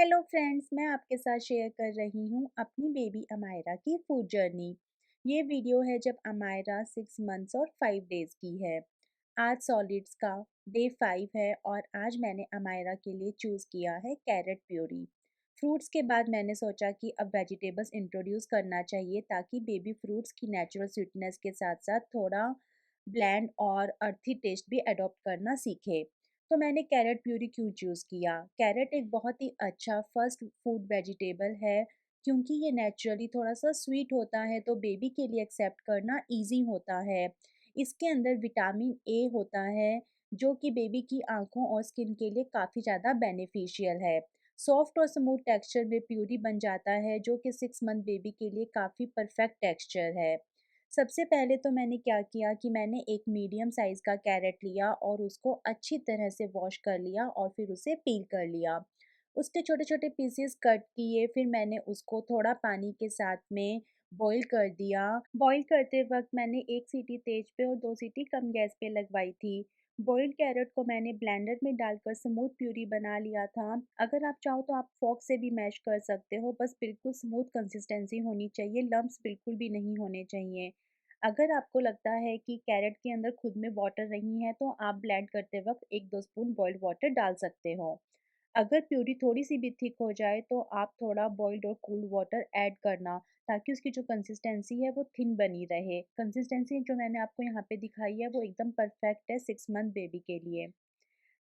Hello friends, मैं आपके साथ शेयर कर रही हूँ अपनी बेबी अमायरा की फूड जर्नी। ये वीडियो है जब अमायरा 6 मंथ्स और 5 डेज़ की है। आज सॉलिड्स का डे 5 है और आज मैंने अमायरा के लिए चूज़ किया है कैरेट प्यूरी। फ्रूट्स के बाद मैंने सोचा कि अब वेजिटेबल्स इंट्रोड्यूस करना चाहिए ताकि बेबी फ्रूट्स की नेचुरल स्वीटनेस के साथ साथ थोड़ा ब्लैंड और अर्थी टेस्ट भी अडॉप्ट करना सीखे। तो मैंने कैरेट प्यूरी क्यों चूज़ किया? कैरेट एक बहुत ही अच्छा फर्स्ट फूड वेजिटेबल है क्योंकि ये नेचुरली थोड़ा-सा स्वीट होता है तो बेबी के लिए एक्सेप्ट करना ईज़ी होता है। इसके अंदर विटामिन ए होता है जो कि बेबी की आँखों और स्किन के लिए काफ़ी ज़्यादा बेनिफिशियल है। सॉफ्ट और स्मूथ टेक्सचर में प्यूरी बन जाता है जो कि 6 मंथ बेबी के लिए काफ़ी परफेक्ट टेक्सचर है। सबसे पहले तो मैंने क्या किया कि मैंने एक मीडियम साइज़ का कैरेट लिया और उसको अच्छी तरह से वॉश कर लिया और फिर उसे पील कर लिया। उसके छोटे-छोटे पीसेस कट किए, फिर मैंने उसको थोड़ा पानी के साथ में बॉईल कर दिया। बॉईल करते वक़्त मैंने 1 सीटी तेज़ पे और 2 सीटी कम गैस पे लगवाई थी। बॉइल्ड कैरेट को मैंने ब्लेंडर में डालकर स्मूथ प्यूरी बना लिया था। अगर आप चाहो तो आप फ़ोर्क से भी मैश कर सकते हो, बस बिल्कुल स्मूथ कंसिस्टेंसी होनी चाहिए, लम्प्स बिल्कुल भी नहीं होने चाहिए। अगर आपको लगता है कि कैरेट के अंदर खुद में वाटर नहीं है तो आप ब्लेंड करते वक्त 1-2 स्पून बॉइल्ड वाटर डाल सकते हो। अगर प्यूरी थोड़ी-सी भी थिक हो जाए तो आप थोड़ा बॉइल्ड और कूल्ड वाटर ऐड करना ताकि उसकी जो कंसिस्टेंसी है वो थिन बनी रहे। कंसिस्टेंसी जो मैंने आपको यहाँ पे दिखाई है वो एकदम परफेक्ट है 6 मंथ बेबी के लिए।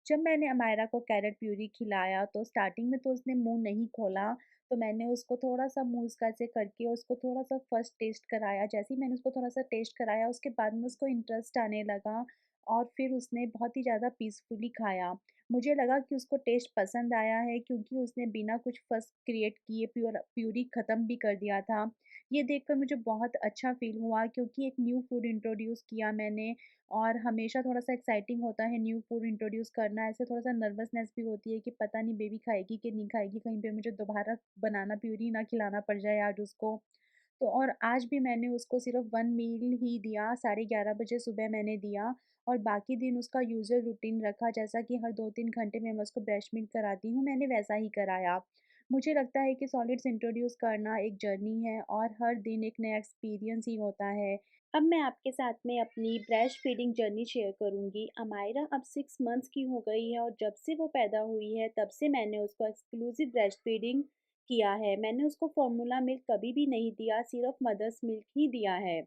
जब मैंने अमायरा को कैरेट प्यूरी खिलाया तो स्टार्टिंग में तो उसने मुँह नहीं खोला, तो मैंने उसको थोड़ा-सा मुँह उसका ऐसे करके उसको थोड़ा-सा फर्स्ट टेस्ट कराया। जैसे ही मैंने उसको थोड़ा-सा टेस्ट कराया उसके बाद में उसको इंटरेस्ट आने लगा और फिर उसने बहुत ही ज़्यादा पीसफुली खाया। मुझे लगा कि उसको टेस्ट पसंद आया है क्योंकि उसने बिना कुछ फस क्रिएट किए प्यूरी ख़त्म भी कर दिया था। ये देखकर मुझे बहुत अच्छा फ़ील हुआ क्योंकि एक न्यू फूड इंट्रोड्यूस किया मैंने और हमेशा थोड़ा-सा एक्साइटिंग होता है न्यू फूड इंट्रोड्यूस करना, ऐसे थोड़ा-सा नर्वसनेस भी होती है कि पता नहीं बेबी खाएगी कि नहीं खाएगी, कहीं पे मुझे दोबारा बनाना प्यूरी ना खिलाना पड़ जाए आज उसको। तो और आज भी मैंने उसको सिर्फ़ 1 मील ही दिया, 11:30 बजे सुबह मैंने दिया और बाकी दिन उसका यूजुअल रूटीन रखा जैसा कि हर 2-3 घंटे में मैं उसको ब्रेस्ट मिल्क कराती हूँ, मैंने वैसा ही कराया। मुझे लगता है कि सॉलिड्स इंट्रोड्यूस करना एक जर्नी है और हर दिन एक नया एक्सपीरियंस ही होता है। अब मैं आपके साथ में अपनी ब्रेस्ट फीडिंग जर्नी शेयर करूँगी। अमायरा अब 6 मंथ्स की हो गई है और जब से वो पैदा हुई है तब से मैंने उसको एक्सक्लूसिव ब्रेस्ट फीडिंग किया है। मैंने उसको फ़ॉर्मूला मिल्क कभी भी नहीं दिया, सिर्फ़ मदर्स मिल्क ही दिया है।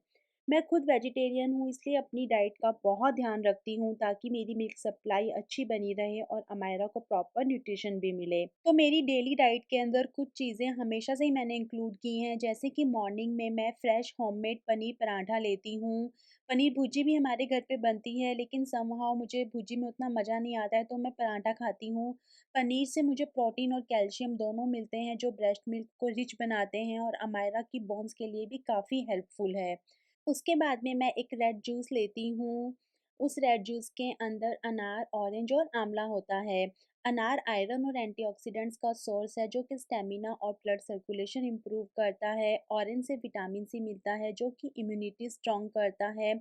मैं खुद वेजिटेरियन हूँ इसलिए अपनी डाइट का बहुत ध्यान रखती हूँ ताकि मेरी मिल्क सप्लाई अच्छी बनी रहे और अमायरा को प्रॉपर न्यूट्रिशन भी मिले। तो मेरी डेली डाइट के अंदर कुछ चीज़ें हमेशा से ही मैंने इंक्लूड की हैं जैसे कि मॉर्निंग में मैं फ्रेश होममेड पनीर पराठा लेती हूँ। पनीर भुर्जी भी हमारे घर पे बनती है लेकिन समहाउ मुझे भुर्जी में उतना मज़ा नहीं आता है तो मैं पराठा खाती हूँ। पनीर से मुझे प्रोटीन और कैल्शियम दोनों मिलते हैं जो ब्रेस्ट मिल्क को रिच बनाते हैं और अमायरा की बोन्स के लिए भी काफ़ी हेल्पफुल है। उसके बाद में मैं एक रेड जूस लेती हूँ। उस रेड जूस के अंदर अनार, ऑरेंज और आंवला होता है। अनार आयरन और एंटीऑक्सीडेंट्स का सोर्स है जो कि स्टेमिना और ब्लड सर्कुलेशन इम्प्रूव करता है। ऑरेंज से विटामिन सी मिलता है जो कि इम्यूनिटी स्ट्रॉन्ग करता है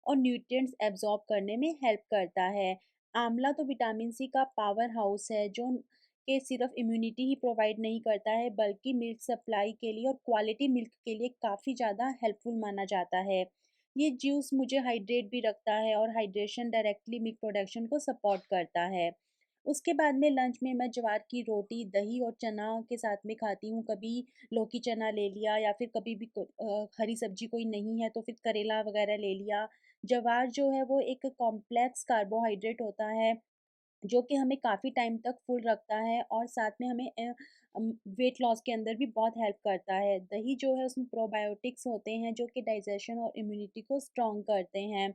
और न्यूट्रिएंट्स एब्जॉर्ब करने में हेल्प करता है। आंवला तो विटामिन सी का पावर हाउस है जो कि सिर्फ इम्यूनिटी ही प्रोवाइड नहीं करता है बल्कि मिल्क सप्लाई के लिए और क्वालिटी मिल्क के लिए काफ़ी ज़्यादा हेल्पफुल माना जाता है। ये जूस मुझे हाइड्रेट भी रखता है और हाइड्रेशन डायरेक्टली मिल्क प्रोडक्शन को सपोर्ट करता है। उसके बाद में लंच में मैं ज्वार की रोटी, दही और चना के साथ में खाती हूँ। कभी लौकी चना ले लिया या फिर कभी भी हरी सब्जी कोई नहीं है तो फिर करेला वगैरह ले लिया। ज्वार जो है वो एक कॉम्प्लेक्स कार्बोहाइड्रेट होता है जो कि हमें काफ़ी टाइम तक फुल रखता है और साथ में हमें वेट लॉस के अंदर भी बहुत हेल्प करता है। दही जो है उसमें प्रोबायोटिक्स होते हैं जो कि डाइजेशन और इम्यूनिटी को स्ट्रॉन्ग करते हैं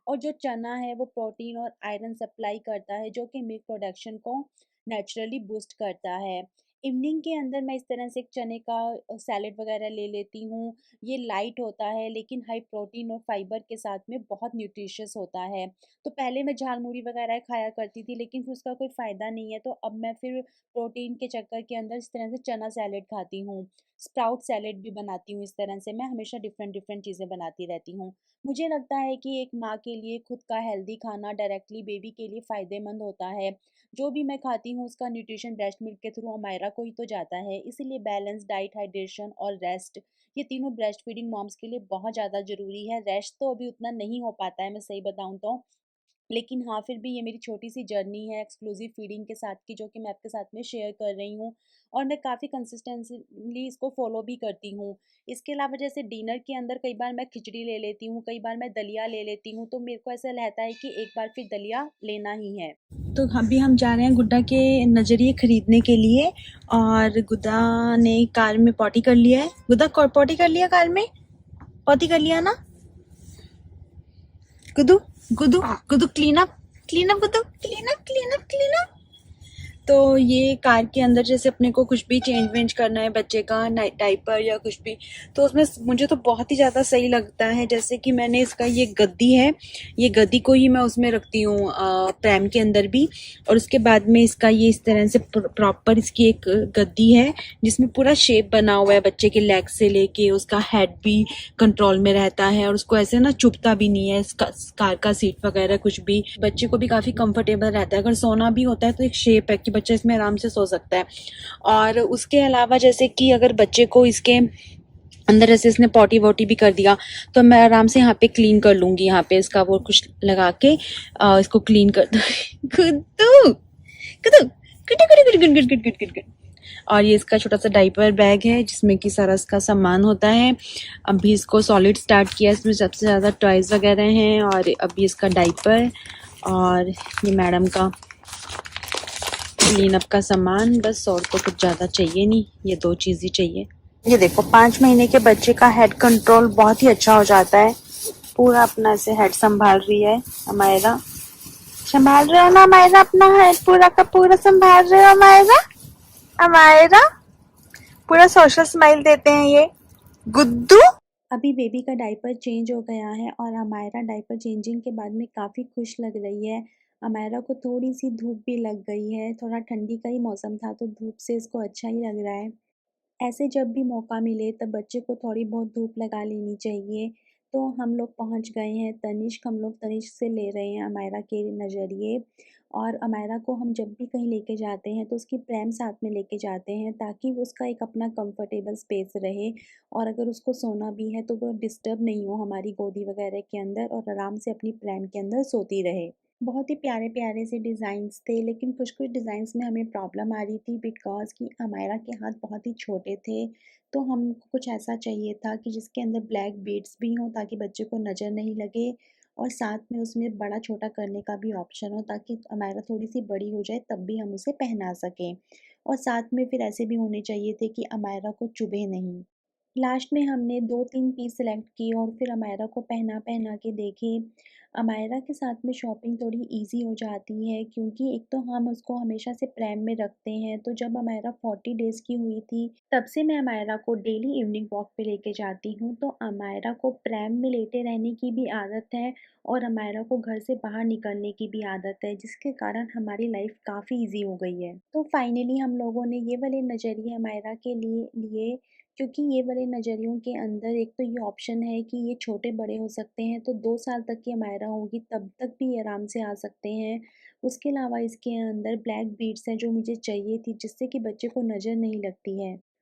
और जो चना है वो प्रोटीन और आयरन सप्लाई करता है जो कि मिल्क प्रोडक्शन को नेचुरली बूस्ट करता है। इवनिंग के अंदर मैं इस तरह से एक चने का सैलेड वगैरह ले लेती हूँ। ये लाइट होता है लेकिन हाई प्रोटीन और फाइबर के साथ में बहुत न्यूट्रिशियस होता है। तो पहले मैं झालमुड़ी वगैरह खाया करती थी लेकिन फिर उसका कोई फ़ायदा नहीं है तो अब मैं फिर प्रोटीन के चक्कर के अंदर इस तरह से चना सैलेड खाती हूँ। स्प्राउट सैलेड भी बनाती हूँ इस तरह से, मैं हमेशा डिफ़रेंट डिफ़रेंट चीज़ें बनाती रहती हूँ। मुझे लगता है कि एक माँ के लिए खुद का हेल्दी खाना डायरेक्टली बेबी के लिए फ़ायदेमंद होता है। जो भी मैं खाती हूँ उसका न्यूट्रिशन ब्रेस्ट मिल्क के थ्रू अमायरा को ही तो जाता है। इसीलिए बैलेंस डाइट, हाइड्रेशन और रेस्ट, ये तीनों ब्रेस्ट फीडिंग मॉम्स के लिए बहुत ज़्यादा ज़रूरी है। रेस्ट तो अभी उतना नहीं हो पाता है, मैं सही बताऊँ तो। लेकिन हाँ, फिर भी ये मेरी छोटी-सी जर्नी है एक्सक्लूसिव फीडिंग के साथ की, जो कि मैं आपके साथ में शेयर कर रही हूँ, और मैं काफ़ी कंसिस्टेंसीली इसको फ़ॉलो भी करती हूँ। इसके अलावा जैसे डिनर के अंदर कई बार मैं खिचड़ी ले लेती हूँ, कई बार मैं दलिया ले लेती हूँ, तो मेरे को ऐसा रहता है कि एक बार फिर दलिया लेना ही है। तो अभी हम जा रहे हैं गुड्डा के नज़रिए खरीदने के लिए, और गुड्डा ने कार में पॉटी कर लिया है। गुड्डा पॉटी कर लिया कार में? पॉटी कर लिया ना? Guddu, Guddu, Guddu clean up, clean up Guddu, clean up, clean up, clean up. तो ये कार के अंदर जैसे अपने को कुछ भी चेंज वेंज करना है बच्चे का, डाइपर या कुछ भी, तो उसमें मुझे तो बहुत ही ज़्यादा सही लगता है। जैसे कि मैंने इसका ये गद्दी है, ये गद्दी को ही मैं उसमें रखती हूँ प्रैम के अंदर भी, और उसके बाद में इसका ये इस तरह से प्रॉपर इसकी एक गद्दी है जिसमें पूरा शेप बना हुआ है, बच्चे के लेग से लेके उसका हेड भी कंट्रोल में रहता है, और उसको ऐसे ना चुभता भी नहीं है। इसका कार का सीट वगैरह कुछ भी, बच्चे को भी काफ़ी कंफर्टेबल रहता है। अगर सोना भी होता है तो एक शेप है कि बच्चा इसमें आराम से सो सकता है। और उसके अलावा जैसे कि अगर बच्चे को इसके अंदर ऐसे इसने पॉटी वॉटी भी कर दिया, तो मैं आराम से यहाँ पे क्लीन कर लूँगी, यहाँ पे इसका वो कुछ लगा के इसको क्लीन कर कुद्दू कुद्दू कुड्डू कुड्डू कुड्डू कुड्डू कुड्डू कुड्डू कुड्डू। और ये इसका छोटा सा डाइपर बैग है जिसमें कि सारा इसका सामान होता है। अभी इसको सॉलिड स्टार्ट किया, इसमें सबसे ज़्यादा टॉयज़ वगैरह हैं, और अभी इसका डाइपर और ये मैडम का क्लीन अप का सामान, बस और तो कुछ ज़्यादा चाहिए नहीं, ये 2 चीज़ ही चाहिए। ये देखो 5 महीने के बच्चे का हेड कंट्रोल बहुत ही अच्छा हो जाता है। पूरा अपना ऐसे हेड संभाल रही है अमायरा। संभाल रहे हो ना अमायरा, अपना हेड पूरा का पूरा संभाल रहे हो अमायरा? अमायरा पूरा सोशल स्माइल देते हैं ये गुड्डू। अभी बेबी का डायपर चेंज हो गया है, और अमायरा डायपर चेंजिंग के बाद में काफ़ी खुश लग रही है। अमायरा को थोड़ी सी धूप भी लग गई है, थोड़ा ठंडी का ही मौसम था तो धूप से इसको अच्छा ही लग रहा है। ऐसे जब भी मौका मिले तब बच्चे को थोड़ी बहुत धूप लगा लेनी चाहिए। तो हम लोग पहुंच गए हैं तनिष्क, हम लोग तनिष्क से ले रहे हैं अमायरा के नज़रिए। और अमायरा को हम जब भी कहीं लेके जाते हैं तो उसकी प्रैम साथ में लेके जाते हैं, ताकि उसका एक अपना कंफर्टेबल स्पेस रहे, और अगर उसको सोना भी है तो वो डिस्टर्ब नहीं हो हमारी गोदी वगैरह के अंदर, और आराम से अपनी प्रैम के अंदर सोती रहे। बहुत ही प्यारे-प्यारे से डिज़ाइंस थे, लेकिन कुछ-कुछ डिज़ाइंस में हमें प्रॉब्लम आ रही थी बिकॉज़ कि अमायरा के हाथ बहुत ही छोटे थे। तो हमको कुछ ऐसा चाहिए था कि जिसके अंदर ब्लैक बीड्स भी हों ताकि बच्चे को नज़र नहीं लगे, और साथ में उसमें बड़ा-छोटा करने का भी ऑप्शन हो ताकि अमायरा थोड़ी-सी बड़ी हो जाए तब भी हम उसे पहना सकें। और साथ में फिर ऐसे भी होने चाहिए थे कि अमायरा को चुभे नहीं। लास्ट में हमने 2-3 पीस सेलेक्ट किए और फिर अमायरा को पहना-पहना के देखे। अमायरा के साथ में शॉपिंग थोड़ी ईज़ी हो जाती है, क्योंकि एक तो हम उसको हमेशा से प्रैम में रखते हैं, तो जब अमायरा 40 डेज़ की हुई थी, तब से मैं अमायरा को डेली इवनिंग वॉक पे लेके जाती हूँ। तो अमायरा को प्रैम में लेटे रहने की भी आदत है, और अमायरा को घर से बाहर निकलने की भी आदत है, जिसके कारण हमारी लाइफ़ काफ़ी ईज़ी हो गई है। तो फाइनली हम लोगों ने ये वाले नज़रिए अमायरा के लिए लिए, क्योंकि ये वाले नज़रियों के अंदर एक तो ये ऑप्शन है कि ये छोटे-बड़े हो सकते हैं, तो 2 साल तक की अमायरा होगी तब तक भी ये आराम से आ सकते हैं। उसके अलावा इसके अंदर ब्लैक बीड्स हैं जो मुझे चाहिए थी, जिससे कि बच्चे को नज़र नहीं लगती है।